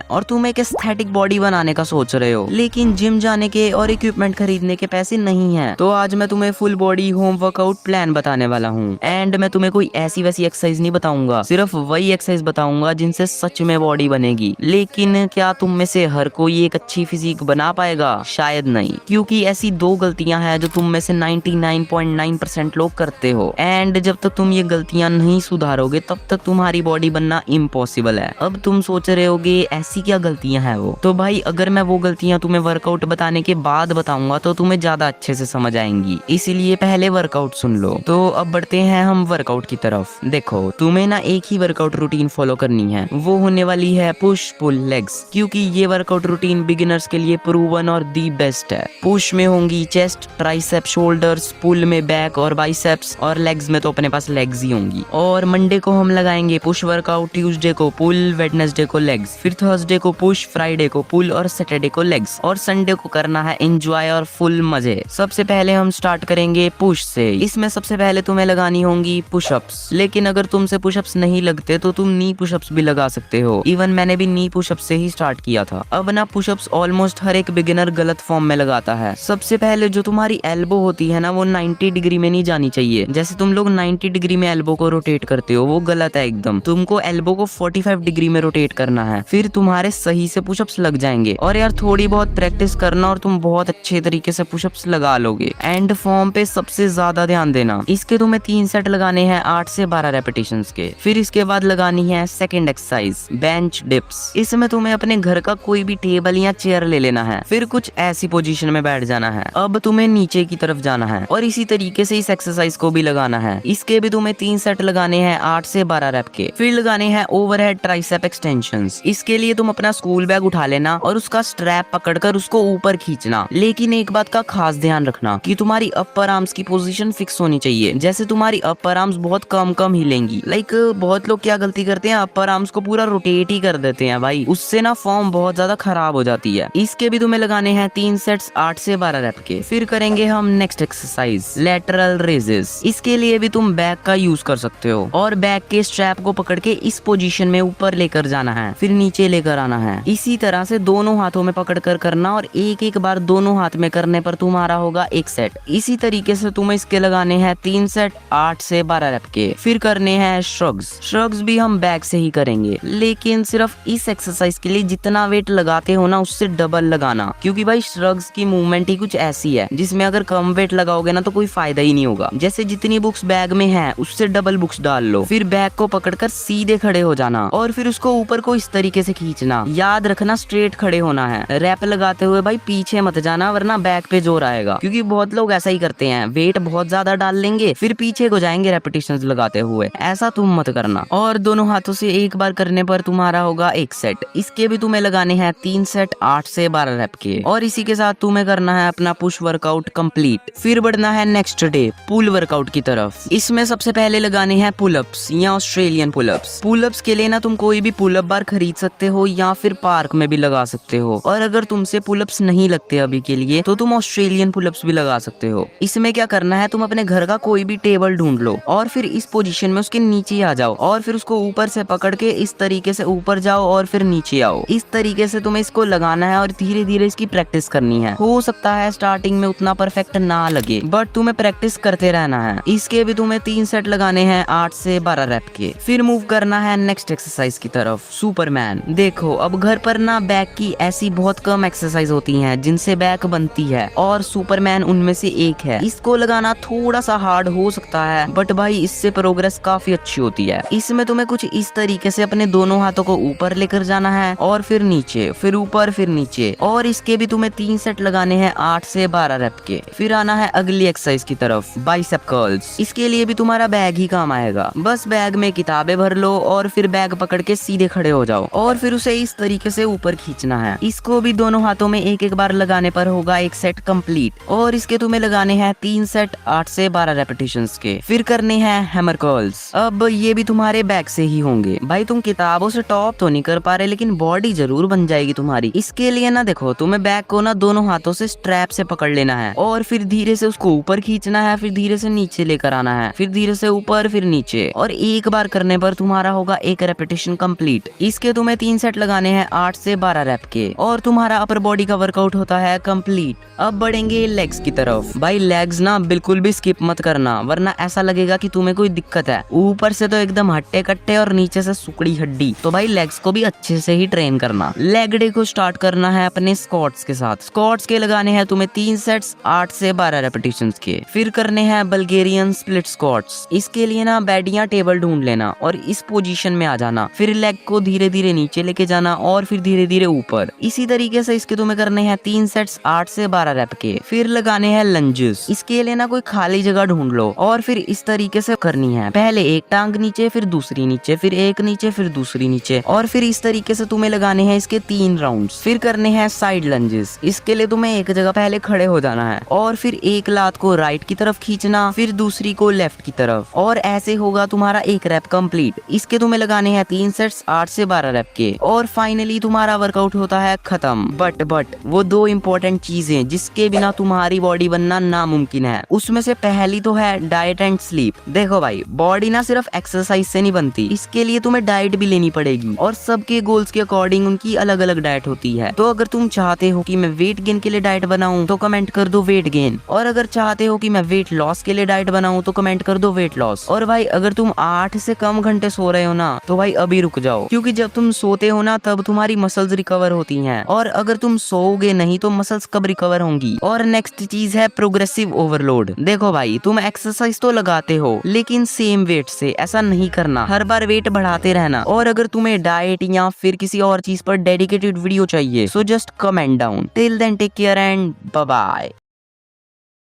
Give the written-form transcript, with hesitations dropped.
और तुम एक एस्थेटिक बॉडी बनाने का सोच रहे हो, लेकिन जिम जाने के और इक्विपमेंट खरीदने के पैसे नहीं है, तो आज मैं तुम्हें full body home workout plan बताने वाला हूँ। एंड मैं तुम्हें कोई ऐसी वैसी एक्सरसाइज नहीं बताऊंगा, सिर्फ वही एक्सरसाइज बताऊंगा जिनसे सच में बॉडी बनेगी। लेकिन क्या तुम में से हर कोई एक अच्छी फिजिक बना पाएगा? शायद नहीं, क्योंकि ऐसी दो गलतियां हैं जो तुम में से 99.9% लोग करते हो। एंड जब तक तुम ये गलतियां नहीं सुधारोगे तब तक तुम्हारी बॉडी बनना इम्पॉसिबल है। अब तुम सोच रहे होगे ऐसी क्या गलतियां हैं वो? तो भाई अगर मैं वो गलतियां तुम्हें वर्कआउट बताने के बाद बताऊंगा तो तुम्हें ज्यादा अच्छे से समझ आएंगी, इसीलिए पहले वर्कआउट सुन लो। तो अब बढ़ते हैं हम वर्कआउट की तरफ। देखो तुम्हें ना एक ही वर्कआउट रूटीन फॉलो करनी है, वो होने वाली है पुश पुल लेग्स, क्योंकि ये वर्कआउट रूटीन बिगिनर्स के लिए प्रूवन और दी बेस्ट है। पुश में होंगी चेस्ट, ट्राइसेप, शोल्डर्स, पुल में बैक और बाइसेप्स, और लेग्स में तो अपने पास लेग्स ही होंगी। और मंडे को हम लगाएंगे पुश वर्कआउट, ट्यूसडे को पुल, वेडनेसडे को लेग्स, फिर थर्सडे को पुश, फ्राइडे को पुल और सैटरडे को लेग्स, और संडे को करना है एंजॉय और फुल मजे। सबसे पहले हम स्टार्ट करेंगे पुश से। इसमें सबसे पहले तुम्हें लगानी होंगी पुशअप्स, लेकिन अगर तुमसे पुशअप्स नहीं लगते तो तुम नी पुशअप्स भी लगा सकते हो। इवन मैंने भी नी पुशअप्स से ही स्टार्ट किया था। अब ना पुशअप्स ऑलमोस्ट हर एक बिगिनर गलत फॉर्म में लगाता है। सबसे पहले जो तुम्हारी एल्बो होती है ना, वो 90 डिग्री में नहीं जानी चाहिए। जैसे तुम लोग 90 डिग्री में एल्बो को रोटेट करते हो, वो गलत है एकदम। तुमको एल्बो को 45 डिग्री में रोटेट करना है, फिर तुम्हारे सही से पुशअप्स लग जाएंगे। और यार थोड़ी बहुत प्रैक्टिस करना और तुम बहुत अच्छे तरीके से पुशअप्स लगा लोगे। एंड फॉर्म पे सबसे ज्यादा ध्यान देना। इसके तुम्हें 3 सेट लगाने हैं 8 से 12 रेपिटेशंस के। फिर इसके बाद लगानी है सेकंड एक्सरसाइज, बेंच डिप्स। इसमें तुम्हें अपने घर का कोई भी टेबल या चेयर ले लेना है, फिर कुछ ऐसी पोजीशन में बैठ जाना है। अब तुम्हें नीचे की तरफ जाना है और इसी तरीके से इस एक्सरसाइज को भी लगाना है। इसके भी तुम्हें 3 सेट लगाने हैं 8 से 12 रेप के। फिर लगाने हैं ओवरहेड ट्राइसेप एक्सटेंशंस। इसके लिए तुम अपना स्कूल बैग उठा लेना और उसका स्ट्रैप पकड़कर उसको ऊपर खींचना। लेकिन एक बात का खास ध्यान रखना कि तुम्हारी अपर आर्म्स की पोजीशन फिक्स होनी चाहिए। जैसे तुम्हारी अपर आर्म्स बहुत कम कम हिलेंगी। बहुत लोग क्या गलती करते हैं, अपर आर्म्स को पूरा रोटेट ही कर देते हैं भाई, उससे ना फॉर्म बहुत ज्यादा खराब हो जाती है। इसके भी तुम्हें लगाने हैं 3 सेट्स 8 से 12 रेप के। फिर करेंगे हम नेक्स्ट एक्सरसाइज, लैटरल रेजेस। इसके लिए भी तुम बैक का यूज कर सकते हो और बैक के स्ट्रैप को पकड़ के इस पोजीशन में ऊपर लेकर जाना है, फिर नीचे लेकर आना है। इसी तरह से दोनों हाथों में पकड़ कर करना और एक एक बार दोनों हाथ में करने पर तुम्हारा होगा एक सेट। इसी तरीके से तुम्हें इसके लगाने हैं 3 सेट 8 से 12 रेप के। फिर करने हैं श्रग्स। श्रग्स भी हम बैक से ही करेंगे, लेकिन सिर्फ इस एक्सरसाइज के लिए जितना वेट लगाते हो ना उससे डबल लगाना, क्योंकि भाई श्रग्स की मूवमेंट ही कुछ ऐसी है जिसमें अगर कम वेट लगाओगे ना तो कोई फायदा ही नहीं होगा। जैसे जितनी बुक्स बैग में है उससे डबल बुक्स डाल लो, फिर बैग को पकड़कर सीधे खड़े हो जाना और फिर उसको ऊपर को इस तरीके से खींचना। याद रखना स्ट्रेट खड़े होना है। रैप लगाते हुए भाई पीछे मत जाना, वरना बैक पे जोर आएगा। क्योंकि बहुत लोग ऐसा ही करते हैं, वेट बहुत ज्यादा डाल लेंगे फिर पीछे को जाएंगे रेपिटेशंस लगाते हुए। ऐसा तुम मत करना। और दोनों हाथों से एक बार करने पर तुम्हारा होगा एक सेट। इसके भी तुम्हें लगाने हैं 3 सेट 8 से 12 रेप के। और इसी के साथ तुम्हें करना है अपना पुश वर्कआउट कंप्लीट। फिर बढ़ना है नेक्स्ट डे पुल वर्कआउट की तरफ। इसमें सबसे पहले लगाने हैं पुलअप्स या ऑस्ट्रेलियन पुलअप्स। पुलअप्स के लिए ना तुम कोई भी पुलअप बार खरीद सकते हो या फिर पार्क में भी लगा सकते हो। और अगर तुमसे पुलअप्स नहीं लगते अभी के लिए तो तुम ऑस्ट्रेलियन पुलअप्स भी लगा सकते हो। इसमें क्या करना है, तुम अपने घर का कोई भी टेबल ढूंढ लो और फिर इस पोजीशन में उसके नीचे आ जाओ और फिर उसको ऊपर से पकड़ के इस तरीके से ऊपर जाओ और फिर नीचे आओ। इस तरीके से तुम्हें इसको लगाना है और धीरे धीरे इसकी प्रैक्टिस करनी है। हो सकता है स्टार्टिंग में उतना परफेक्ट ना लगे, बट तुम्हें प्रैक्टिस करते रहना है। इसके भी तुम्हें 3 सेट लगाने हैं 8 से 12 रेप के। फिर मूव करना है नेक्स्ट एक्सरसाइज की तरफ, सुपरमैन। देखो अब घर पर ना बैक की ऐसी बहुत कम एक्सरसाइज होती हैं जिनसे बैक बनती है और सुपरमैन उनमें से एक है। इसको लगाना थोड़ा सा हार्ड हो सकता है, बट भाई इससे प्रोग्रेस काफी अच्छी होती है। इसमें तुम्हें कुछ इस तरीके से अपने दोनों हाथों को ऊपर लेकर जाना है और फिर नीचे, फिर ऊपर, फिर नीचे। और इसके भी तुम्हें 3 सेट लगाने हैं 8 से 12 रेप के। फिर आना है अगली एक्सरसाइज की तरफ, बाइसेप कर्ल्स। इसके लिए भी तुम्हारा बैग ही काम आएगा। बस बैग में किताबें भर लो और फिर बैग पकड़ के सीधे खड़े हो जाओ और फिर उसे इस तरीके से ऊपर खींचना है। इसको भी दोनों हाथों में एक एक बार लगाने पर होगा एक सेट कंप्लीट। और इसके तुम्हें लगाने हैं 3 सेट 8 से 12 रेपिटेशंस के। फिर करने हैं हैमर कर्ल्स। अब ये भी तुम्हारे बैग से ही होंगे। भाई तुम किताबों से टॉप तो नहीं कर पा रहे, लेकिन बॉडी जरूर बन जाएगी तुम्हारी। इसके लिए ना देखो, तुम्हें बैग को ना दोनों हाथों से स्ट्रैप से पकड़ लेना है और फिर धीरे से उसको ऊपर खींचना है, फिर धीरे से नीचे लेकर आना है, फिर धीरे से ऊपर, फिर नीचे। और एक बार करने पर तुम्हारा होगा एक रेपिटेशन कंप्लीट। इसके तुम्हें 3 सेट लगाने हैं 8 से 12 रैप के और तुम्हारा अपर बॉडी का वर्कआउट होता है कंप्लीट। अब बढ़ेंगे लेग्स की तरफ। भाई लेग्स ना बिल्कुल भी स्किप मत करना, वरना ऐसा लगेगा कि तुम्हें कोई दिक्कत है। ऊपर से तो एकदम हट्टे कट्टे और नीचे से सुकड़ी हड्डी, तो भाई लेग्स को भी अच्छे से ही ट्रेन करना। लेग डे को स्टार्ट करना है अपने स्क्वाट्स के साथ। स्क्वाट्स के लगाने हैं तुम्हें 3 सेट्स 8 से 12 रेपिटेशंस के। फिर करने हैं बल्गेरियन स्प्लिट स्क्वाट्स। इसके लिए ना बेड या टेबल ढूंढ लेना और इस पोजीशन में आ जाना। फिर लेग को धीरे धीरे नीचे लेके जाना और फिर धीरे धीरे ऊपर। इसी तरीके से इसके तुम्हें करने हैं 3 सेट्स 8 से 12 रैप के। फिर लगाने हैं लंजेस। इसके लिए ना कोई खाली जगह ढूंढ लो और फिर इस तरीके से करनी है। पहले एक टांग नीचे, फिर दूसरी नीचे, फिर एक नीचे, फिर दूसरी नीचे, और फिर इस तरीके से तुम्हें लगाने हैं इसके 3 राउंड्स। फिर करने हैं साइड लंजेस। इसके लिए तुम्हें एक जगह पहले खड़े हो जाना है और फिर एक लात को राइट की तरफ खींचना, फिर दूसरी को लेफ्ट की तरफ, और ऐसे होगा तुम्हारा एक रैप कंप्लीट। इसके तुम्हें लगाने हैं 3 सेट्स 8 से 12 रैप के और फाइनली तुम्हारा वर्कआउट होता है खत्म। बट वो 2 इंपॉर्टेंट चीजें जिसके बिना तुम्हारी बॉडी बनना नामुमकिन है, उसमें से पहली तो है डाइट एंड स्लीप। देखो भाई, बॉडी ना सिर्फ एक्सरसाइज से नहीं बनती, इसके लिए तुम्हें डाइट भी लेनी पड़ेगी और सबके गोल्स के अकॉर्डिंग उनकी अलग अलग डाइट होती है। तो अगर तुम चाहते हो कि मैं वेट गेन के लिए डाइट बनाऊं तो कमेंट कर दो वेट गेन, और अगर चाहते हो कि मैं वेट लॉस के लिए डाइट बनाऊं तो कमेंट कर दो वेट लॉस। और भाई अगर तुम 8 से कम घंटे सो रहे हो ना तो भाई अभी रुक जाओ, क्योंकि जब तुम सोते हो ना तब तुम्हारी मसल्स रिकवर होती हैं, और अगर तुम सोओगे नहीं तो मसल्स कब रिकवर होंगी। और नेक्स्ट चीज है प्रोग्रेसिव ओवरलोड। देखो भाई, तुम एक्सरसाइज तो लगाते हो लेकिन सेम वेट से ऐसा नहीं करना, हर बार वेट बढ़ाते रहना। और अगर तुम्हें डाइट या फिर किसी और चीज पर डेडिकेटेड वीडियो चाहिए so just comment down. Till then take care and bye bye.